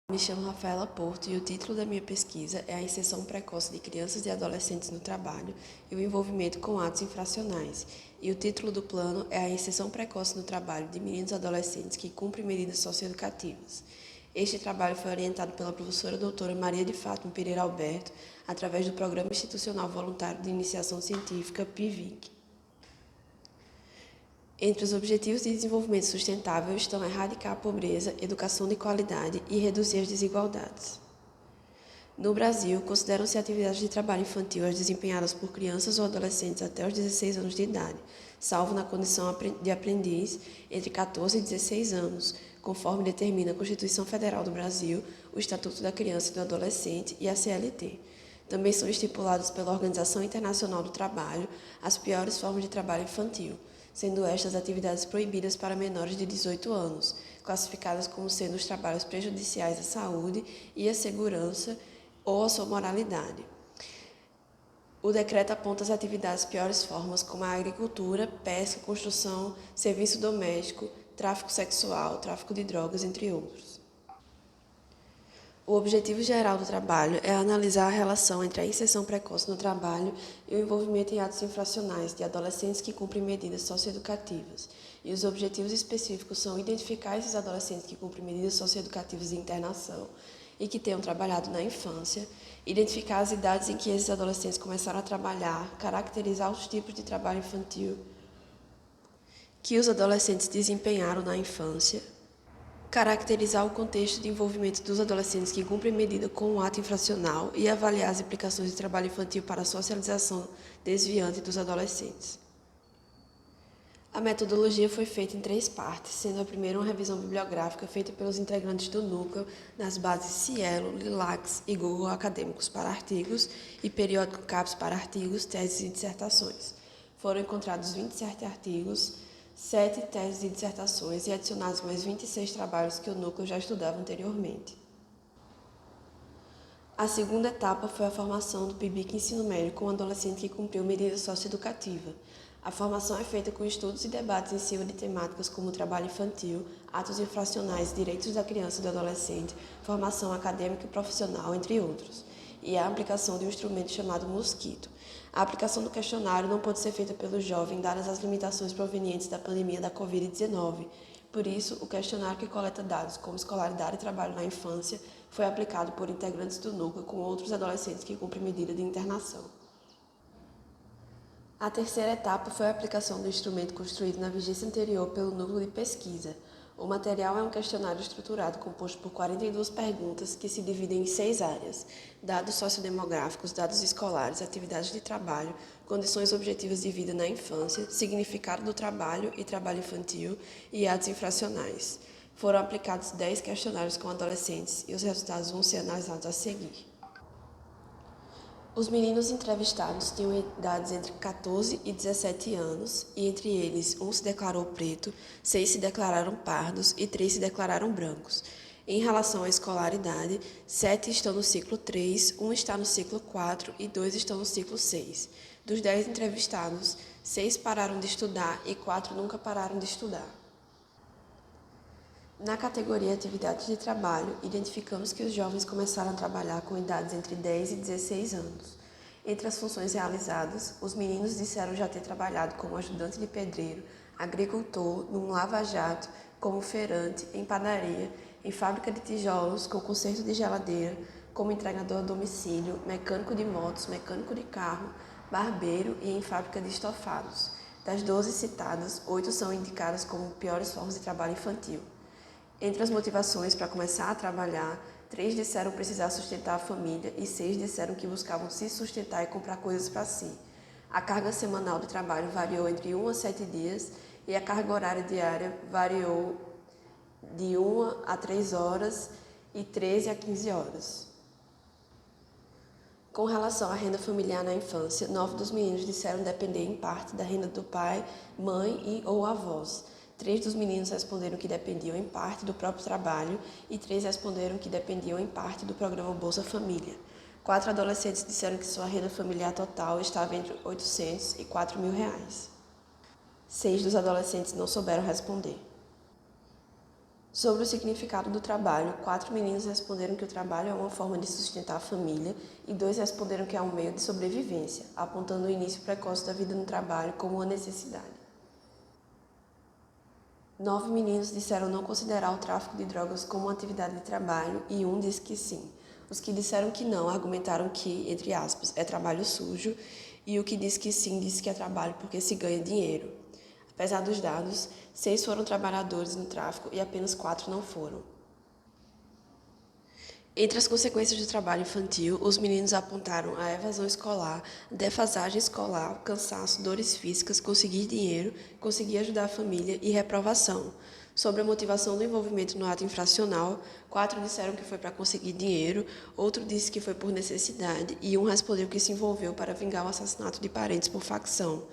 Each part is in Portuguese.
Me chamo Rafaela Porto e o título da minha pesquisa é a inserção precoce de crianças e adolescentes no trabalho e o envolvimento com atos infracionais. E o título do plano é a inserção precoce no trabalho de meninos e adolescentes que cumprem medidas socioeducativas. Este trabalho foi orientado pela professora doutora Maria de Fátima Pereira Alberto, através do Programa Institucional Voluntário de Iniciação Científica, PIVIC. Entre os Objetivos de Desenvolvimento Sustentável estão erradicar a pobreza, educação de qualidade e reduzir as desigualdades. No Brasil, consideram-se atividades de trabalho infantil as desempenhadas por crianças ou adolescentes até os 16 anos de idade, salvo na condição de aprendiz entre 14 e 16 anos, conforme determina a Constituição Federal do Brasil, o Estatuto da Criança e do Adolescente e a CLT. Também são estipulados pela Organização Internacional do Trabalho as piores formas de trabalho infantil, sendo estas atividades proibidas para menores de 18 anos, classificadas como sendo os trabalhos prejudiciais à saúde e à segurança ou à sua moralidade. O decreto aponta as atividades piores formas como a agricultura, pesca, construção, serviço doméstico, tráfico sexual, tráfico de drogas, entre outros. O objetivo geral do trabalho é analisar a relação entre a inserção precoce no trabalho e o envolvimento em atos infracionais de adolescentes que cumprem medidas socioeducativas. E os objetivos específicos são identificar esses adolescentes que cumprem medidas socioeducativas de internação e que tenham trabalhado na infância, identificar as idades em que esses adolescentes começaram a trabalhar, caracterizar os tipos de trabalho infantil que os adolescentes desempenharam na infância, caracterizar o contexto de envolvimento dos adolescentes que cumprem medida com o ato infracional e avaliar as implicações do trabalho infantil para a socialização desviante dos adolescentes. A metodologia foi feita em 3 partes, sendo a primeira uma revisão bibliográfica feita pelos integrantes do núcleo nas bases Cielo, Lilacs e Google Acadêmicos para artigos e periódico CAPES para artigos, teses e dissertações. Foram encontrados 27 artigos, 7 teses e dissertações e adicionados mais 26 trabalhos que o núcleo já estudava anteriormente. A segunda etapa foi a formação do PIBIC Ensino Médio com um adolescente que cumpriu medida socioeducativa. A formação é feita com estudos e debates em cima de temáticas como trabalho infantil, atos infracionais, direitos da criança e do adolescente, formação acadêmica e profissional, entre outros, e a aplicação de um instrumento chamado Mosquito. A aplicação do questionário não pode ser feita pelo jovem, dadas as limitações provenientes da pandemia da Covid-19. Por isso, o questionário que coleta dados como escolaridade e trabalho na infância foi aplicado por integrantes do núcleo com outros adolescentes que cumprem medida de internação. A terceira etapa foi a aplicação do instrumento construído na vigência anterior pelo núcleo de pesquisa. O material é um questionário estruturado composto por 42 perguntas que se dividem em 6 áreas: dados sociodemográficos, dados escolares, atividades de trabalho, condições objetivas de vida na infância, significado do trabalho e trabalho infantil e atos infracionais. Foram aplicados 10 questionários com adolescentes e os resultados vão ser analisados a seguir. Os meninos entrevistados tinham idades entre 14 e 17 anos, e entre eles, um se declarou preto, 6 se declararam pardos e 3 se declararam brancos. Em relação à escolaridade, 7 estão no ciclo 3, 1 está no ciclo 4 e 2 estão no ciclo 6. Dos 10 entrevistados, 6 pararam de estudar e 4 nunca pararam de estudar. Na categoria Atividades de Trabalho, identificamos que os jovens começaram a trabalhar com idades entre 10 e 16 anos. Entre as funções realizadas, os meninos disseram já ter trabalhado como ajudante de pedreiro, agricultor, num lava-jato, como feirante, em padaria, em fábrica de tijolos, com conserto de geladeira, como entregador a domicílio, mecânico de motos, mecânico de carro, barbeiro e em fábrica de estofados. Das 12 citadas, 8 são indicadas como piores formas de trabalho infantil. Entre as motivações para começar a trabalhar, 3 disseram precisar sustentar a família e 6 disseram que buscavam se sustentar e comprar coisas para si. A carga semanal de trabalho variou entre 1 a 7 dias e a carga horária diária variou de 1 a 3 horas e 13 a 15 horas. Com relação à renda familiar na infância, 9 dos meninos disseram depender em parte da renda do pai, mãe e ou avós. 3 dos meninos responderam que dependiam em parte do próprio trabalho e 3 responderam que dependiam em parte do programa Bolsa Família. 4 adolescentes disseram que sua renda familiar total estava entre R$ 800 e R$ 4.000. 6 dos adolescentes não souberam responder. Sobre o significado do trabalho, 4 meninos responderam que o trabalho é uma forma de sustentar a família e 2 responderam que é um meio de sobrevivência, apontando o início precoce da vida no trabalho como uma necessidade. 9 meninos disseram não considerar o tráfico de drogas como uma atividade de trabalho e um disse que sim. Os que disseram que não argumentaram que, entre aspas, é trabalho sujo e o que disse que sim disse que é trabalho porque se ganha dinheiro. Apesar dos dados, 6 foram trabalhadores no tráfico e apenas 4 não foram. Entre as consequências do trabalho infantil, os meninos apontaram a evasão escolar, defasagem escolar, cansaço, dores físicas, conseguir dinheiro, conseguir ajudar a família e reprovação. Sobre a motivação do envolvimento no ato infracional, 4 disseram que foi para conseguir dinheiro, outro disse que foi por necessidade e um respondeu que se envolveu para vingar o assassinato de parentes por facção.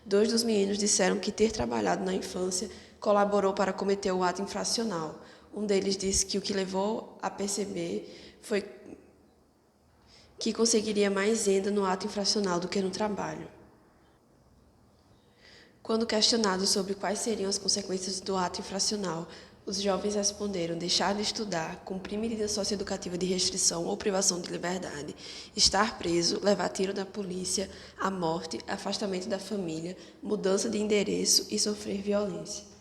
2 dos meninos disseram que ter trabalhado na infância colaborou para cometer o ato infracional. Um deles disse que o que levou a perceber foi que conseguiria mais renda no ato infracional do que no trabalho. Quando questionados sobre quais seriam as consequências do ato infracional, os jovens responderam deixar de estudar, cumprir medida socioeducativa de restrição ou privação de liberdade, estar preso, levar tiro da polícia, a morte, afastamento da família, mudança de endereço e sofrer violência.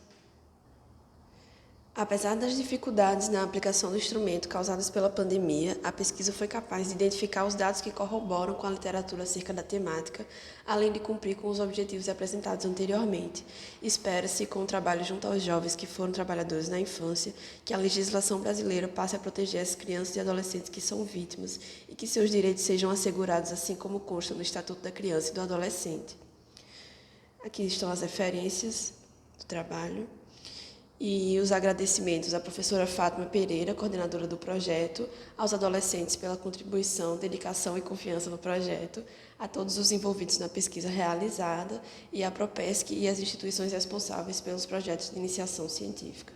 Apesar das dificuldades na aplicação do instrumento causadas pela pandemia, a pesquisa foi capaz de identificar os dados que corroboram com a literatura acerca da temática, além de cumprir com os objetivos apresentados anteriormente. Espera-se, com o trabalho junto aos jovens que foram trabalhadores na infância, que a legislação brasileira passe a proteger as crianças e adolescentes que são vítimas e que seus direitos sejam assegurados, assim como consta no Estatuto da Criança e do Adolescente. Aqui estão as referências do trabalho. E os agradecimentos à professora Fátima Pereira, coordenadora do projeto, aos adolescentes pela contribuição, dedicação e confiança no projeto, a todos os envolvidos na pesquisa realizada e à Propesc e às instituições responsáveis pelos projetos de iniciação científica.